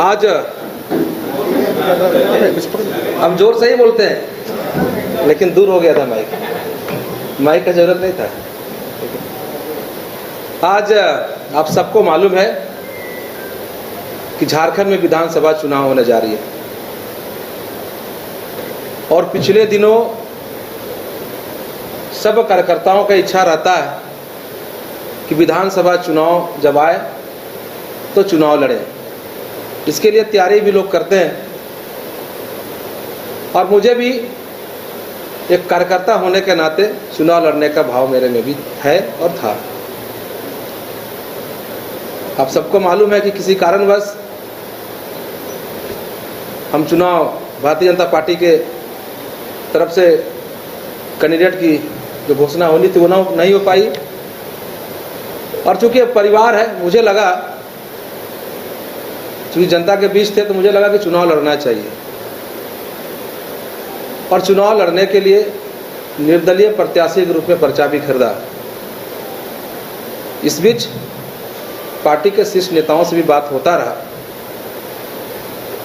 आज हम जोर से ही बोलते हैं, लेकिन दूर हो गया था माइक का जरूरत नहीं था। आज आप सबको मालूम है कि झारखंड में विधानसभा चुनाव होने जा रही है और पिछले दिनों सब कार्यकर्ताओं का इच्छा रहता है कि विधानसभा चुनाव जब आए तो चुनाव लड़े। इसके लिए तैयारी भी लोग करते हैं और मुझे भी एक कार्यकर्ता होने के नाते चुनाव लड़ने का भाव मेरे में भी है और था। आप सबको मालूम है कि किसी कारणवश हम चुनाव भारतीय जनता पार्टी के तरफ से कैंडिडेट की जो घोषणा होनी थी वो नहीं हो पाई और चूंकि परिवार है, मुझे लगा चूंकि जनता के बीच थे तो मुझे लगा कि चुनाव लड़ना चाहिए और चुनाव लड़ने के लिए निर्दलीय प्रत्याशी के रूप में पर्चा भी खरीदा। इस बीच पार्टी के शीर्ष नेताओं से भी बात होता रहा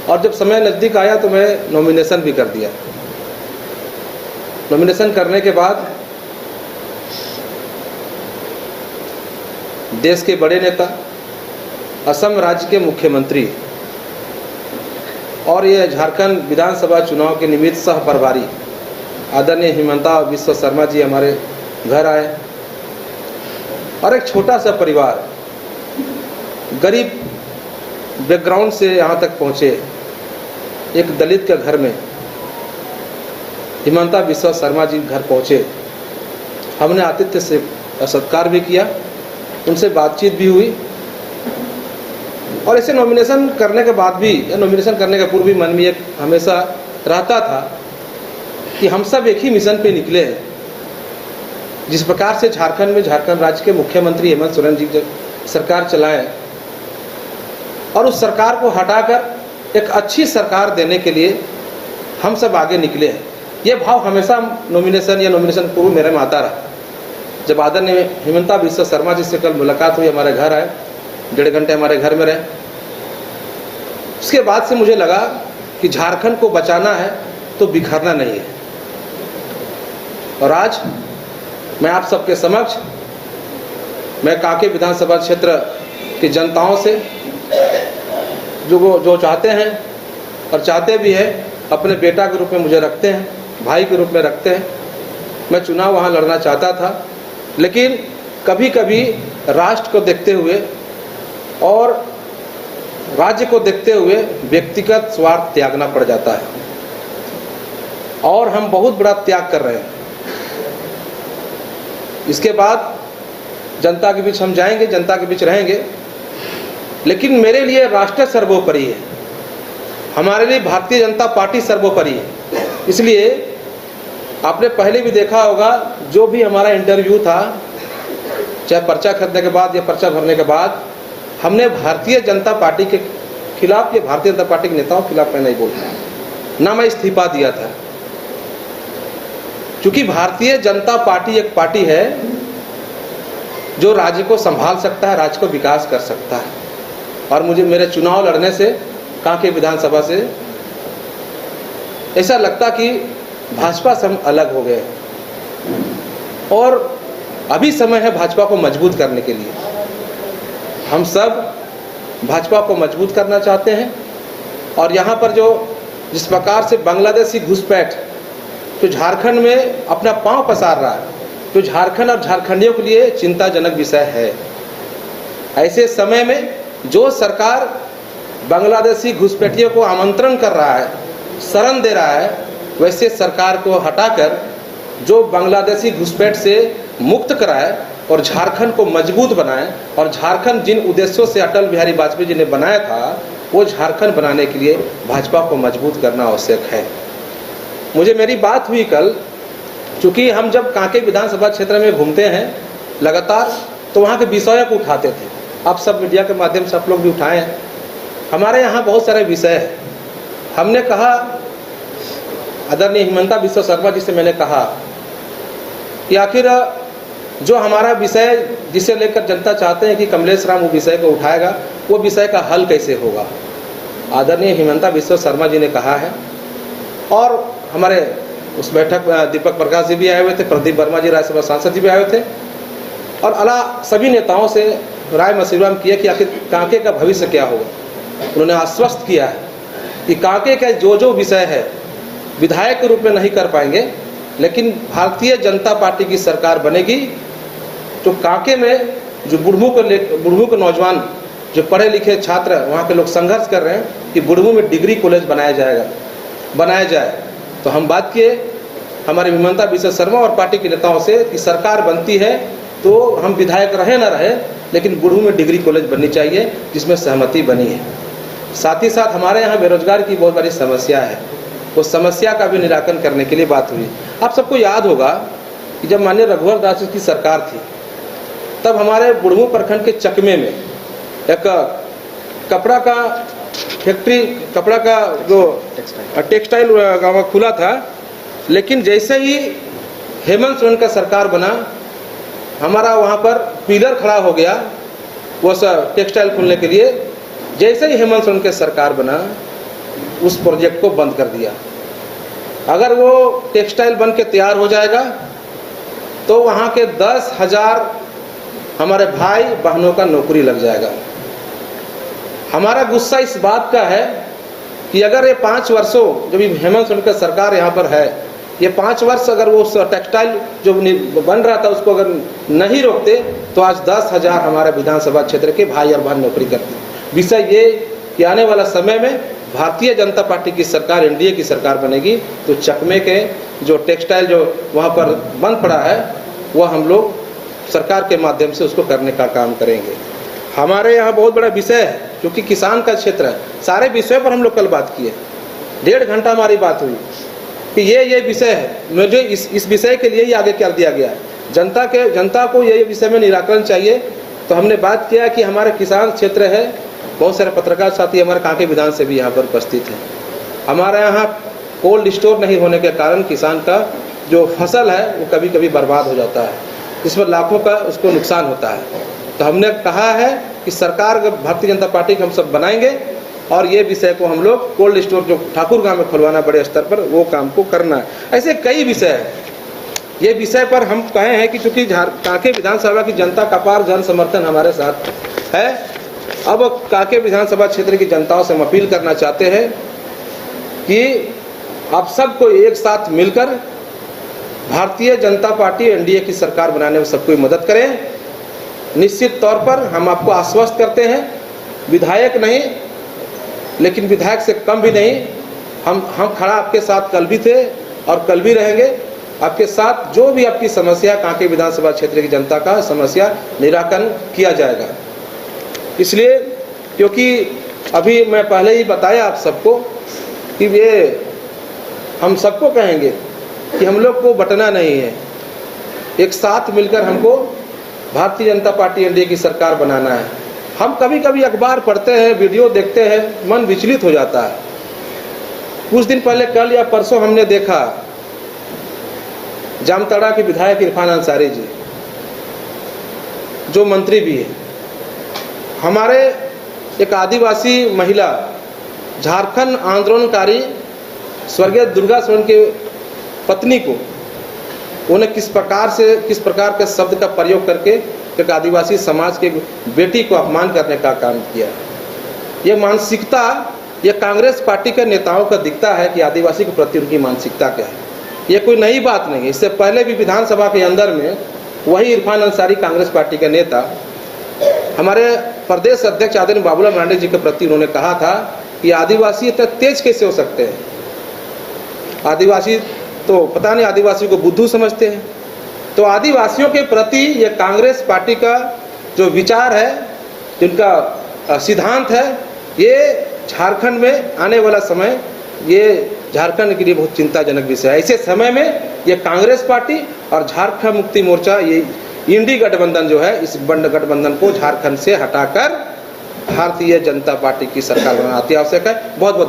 और जब समय नज़दीक आया तो मैं नॉमिनेशन भी कर दिया। नॉमिनेशन करने के बाद देश के बड़े नेता, असम राज्य के मुख्यमंत्री और ये झारखंड विधानसभा चुनाव के निमित्त सह प्रभारी आदरणीय हिमंता बिस्वा शर्मा जी हमारे घर आए और एक छोटा सा परिवार गरीब बैकग्राउंड से यहाँ तक पहुँचे, एक दलित के घर में हिमंता बिस्वा शर्मा जी घर पहुँचे। हमने आतिथ्य से सत्कार भी किया, उनसे बातचीत भी हुई और इसे नॉमिनेशन करने के बाद भी या नॉमिनेशन करने के पूर्व भी मन में एक हमेशा रहता था कि हम सब एक ही मिशन पे निकले हैं। जिस प्रकार से झारखंड में झारखंड राज्य के मुख्यमंत्री हेमंत सोरेन जी जब सरकार चलाएं और उस सरकार को हटाकर एक अच्छी सरकार देने के लिए हम सब आगे निकले हैं। ये भाव हमेशा नॉमिनेशन या नॉमिनेशन पूर्व मेरे में आता रहा। जब आदरणीय हिमंता बिस्वा शर्मा जी से कल मुलाकात हुई, हमारे घर आए, 1.5 घंटे हमारे घर में रहे। उसके बाद से मुझे लगा कि झारखंड को बचाना है तो बिखरना नहीं है। और आज मैं आप सबके समक्ष मैं कांके विधानसभा क्षेत्र की जनताओं से जो चाहते हैं और चाहते भी हैं, अपने बेटा के रूप में मुझे रखते हैं, भाई के रूप में रखते हैं। मैं चुनाव वहाँ लड़ना चाहता था, लेकिन कभी कभी राष्ट्र को देखते हुए और राज्य को देखते हुए व्यक्तिगत स्वार्थ त्यागना पड़ जाता है और हम बहुत बड़ा त्याग कर रहे हैं। इसके बाद जनता के बीच हम जाएंगे, जनता के बीच रहेंगे, लेकिन मेरे लिए राष्ट्र सर्वोपरि है, हमारे लिए भारतीय जनता पार्टी सर्वोपरि है। इसलिए आपने पहले भी देखा होगा, जो भी हमारा इंटरव्यू था, चाहे पर्चा खरीदने के बाद या पर्चा भरने के बाद, हमने भारतीय जनता पार्टी के खिलाफ या भारतीय जनता पार्टी के नेताओं के खिलाफ मैं नहीं बोलता, ना मैं इस्तीफा दिया था। क्योंकि भारतीय जनता पार्टी एक पार्टी है जो राज्य को संभाल सकता है, राज्य को विकास कर सकता है। और मुझे मेरे चुनाव लड़ने से कांके विधानसभा से ऐसा लगता कि भाजपा से हम अलग हो गए और अभी समय है भाजपा को मजबूत करने के लिए। हम सब भाजपा को मजबूत करना चाहते हैं और यहाँ पर जो जिस प्रकार से बांग्लादेशी घुसपैठ जो झारखंड में अपना पांव पसार रहा है, जो झारखंड और झारखंडियों के लिए चिंताजनक विषय है। ऐसे समय में जो सरकार बांग्लादेशी घुसपैठियों को आमंत्रण कर रहा है, शरण दे रहा है, वैसे सरकार को हटाकर जो बांग्लादेशी घुसपैठ से मुक्त कराए और झारखंड को मजबूत बनाए और झारखंड जिन उद्देश्यों से अटल बिहारी वाजपेयी जी ने बनाया था, वो झारखंड बनाने के लिए भाजपा को मजबूत करना आवश्यक है। मुझे मेरी बात हुई कल, चूँकि हम जब कांके विधानसभा क्षेत्र में घूमते हैं लगातार, तो वहाँ के विषयों को उठाते थे। आप सब मीडिया के माध्यम से आप लोग भी उठाए हैं। हमारे यहाँ बहुत सारे विषय हैं। हमने कहा, आदरणीय हिमंता बिस्वा शर्मा जी से मैंने कहा कि आखिर जो हमारा विषय जिसे लेकर जनता चाहते हैं कि कमलेश राम वो विषय को उठाएगा, वो विषय का हल कैसे होगा। आदरणीय हिमंता बिस्वा शर्मा जी ने कहा है, और हमारे उस बैठक में दीपक प्रकाश जी भी आए हुए थे, प्रदीप वर्मा जी राज्यसभा सांसद जी भी आए हुए थे, और सभी नेताओं से राय मशविरा किया कि आखिर कांके का भविष्य क्या होगा। उन्होंने आश्वस्त किया है कि कांके का जो विषय है विधायक के रूप में नहीं कर पाएंगे, लेकिन भारतीय जनता पार्टी की सरकार बनेगी तो कांके में जो बुढ़मू के नौजवान जो पढ़े लिखे छात्र वहाँ के लोग संघर्ष कर रहे हैं कि बुढ़मू में डिग्री कॉलेज बनाया जाए। तो हम बात किए हमारे हिमंता बिस्वा शर्मा और पार्टी के नेताओं से कि सरकार बनती है तो हम विधायक रहे ना रहे, लेकिन बुढ़मू में डिग्री कॉलेज बननी चाहिए, जिसमें सहमति बनी है। साथ ही साथ हमारे यहाँ बेरोजगार की बहुत बड़ी समस्या है, वो समस्या का भी निराकरण करने के लिए बात हुई। आप सबको याद होगा कि जब माननीय रघुवर दास की सरकार थी तब हमारे बुढ़मू प्रखंड के चकमे में एक कपड़ा का फैक्ट्री, कपड़ा का जो टेक्सटाइल गाँव खुला था, लेकिन जैसे ही हेमंत सोरेन का सरकार बना हमारा वहाँ पर पिलर खड़ा हो गया वो सब टेक्सटाइल खोलने के लिए। जैसे ही हेमंत सोरेन की सरकार बना उस प्रोजेक्ट को बंद कर दिया। अगर वो टेक्सटाइल बन के तैयार हो जाएगा तो वहाँ के 10,000 हमारे भाई बहनों का नौकरी लग जाएगा। हमारा गुस्सा इस बात का है कि अगर ये 5 वर्षों जब हेमंत सोरेन की सरकार यहाँ पर है, ये 5 वर्ष अगर वो टेक्सटाइल जो बन रहा था उसको अगर नहीं रोकते तो आज 10,000 हमारे विधानसभा क्षेत्र के भाई और बहन नौकरी करते। विषय ये कि आने वाला समय में भारतीय जनता पार्टी की सरकार, एनडीए की सरकार बनेगी तो चकमे के जो टेक्सटाइल जो वहाँ पर बंद पड़ा है वह हम लोग सरकार के माध्यम से उसको करने का काम करेंगे। हमारे यहाँ बहुत बड़ा विषय है क्योंकि किसान का क्षेत्र है, सारे विषयों पर हम लोग कल बात किए, 1.5 घंटा हमारी बात हुई कि ये विषय है, मुझे इस विषय के लिए ही आगे कर दिया गया है। जनता को ये विषय में निराकरण चाहिए। तो हमने बात किया कि हमारे किसान क्षेत्र है, बहुत सारे पत्रकार साथी हमारे कांके विधान से भी यहाँ पर उपस्थित हैं। हमारे यहाँ कोल्ड स्टोर नहीं होने के कारण किसान का जो फसल है वो कभी कभी बर्बाद हो जाता है, इसमें लाखों का उसको नुकसान होता है। तो हमने कहा है कि सरकार भारतीय जनता पार्टी के हम सब बनाएंगे और ये विषय को हम लोग कोल्ड स्टोर जो ठाकुर गांव में खुलवाना बड़े स्तर पर वो काम को करना है। ऐसे कई विषय है। ये विषय पर हम कहे हैं कि चूंकि कांके विधानसभा की जनता का अपार जन समर्थन हमारे साथ है, अब कांके विधानसभा क्षेत्र की जनताओं से हम अपील करना चाहते हैं कि आप सबको एक साथ मिलकर भारतीय जनता पार्टी एनडीए की सरकार बनाने में सबको मदद करें। निश्चित तौर पर हम आपको आश्वस्त करते हैं, विधायक नहीं लेकिन विधायक से कम भी नहीं, हम खड़ा आपके साथ कल भी थे और कल भी रहेंगे। आपके साथ जो भी आपकी समस्या, कांके विधानसभा क्षेत्र की जनता का समस्या निराकरण किया जाएगा। इसलिए क्योंकि अभी मैं पहले ही बताया आप सबको कि ये हम सबको कहेंगे कि हम लोग को बटना नहीं है, एक साथ मिलकर हमको भारतीय जनता पार्टी एनडीए की सरकार बनाना है। हम कभी कभी अखबार पढ़ते हैं, वीडियो देखते हैं, मन विचलित हो जाता है। कुछ दिन पहले कल या परसों हमने देखा जामताड़ा के विधायक इरफान अंसारी जी जो मंत्री भी है, हमारे एक आदिवासी महिला झारखंड आंदोलनकारी स्वर्गीय दुर्गा सोरेन के पत्नी को उन्हें किस प्रकार के शब्द का प्रयोग करके एक आदिवासी समाज के बेटी को अपमान करने का काम किया। ये मानसिकता ये कांग्रेस पार्टी के नेताओं का दिखता है कि आदिवासी के प्रति उनकी मानसिकता क्या है। ये कोई नई बात नहीं है। इससे पहले भी विधानसभा के अंदर में वही इरफान अंसारी कांग्रेस पार्टी के नेता हमारे प्रदेश अध्यक्ष आदरणीय बाबूलाल मरांडी जी के प्रति उन्होंने कहा था कि आदिवासी इतने तेज कैसे हो सकते हैं, आदिवासी तो पता नहीं आदिवासी को बुद्धू समझते हैं। तो आदिवासियों के प्रति ये कांग्रेस पार्टी का जो विचार है, जिनका सिद्धांत है, ये झारखंड में आने वाला समय ये झारखंड के लिए बहुत चिंताजनक विषय है। ऐसे समय में ये कांग्रेस पार्टी और झारखंड मुक्ति मोर्चा ये इंडी गठबंधन जो है, इस गठबंधन को झारखंड से हटाकर भारतीय जनता पार्टी की सरकार बनाना अति आवश्यक है। बहुत बहुत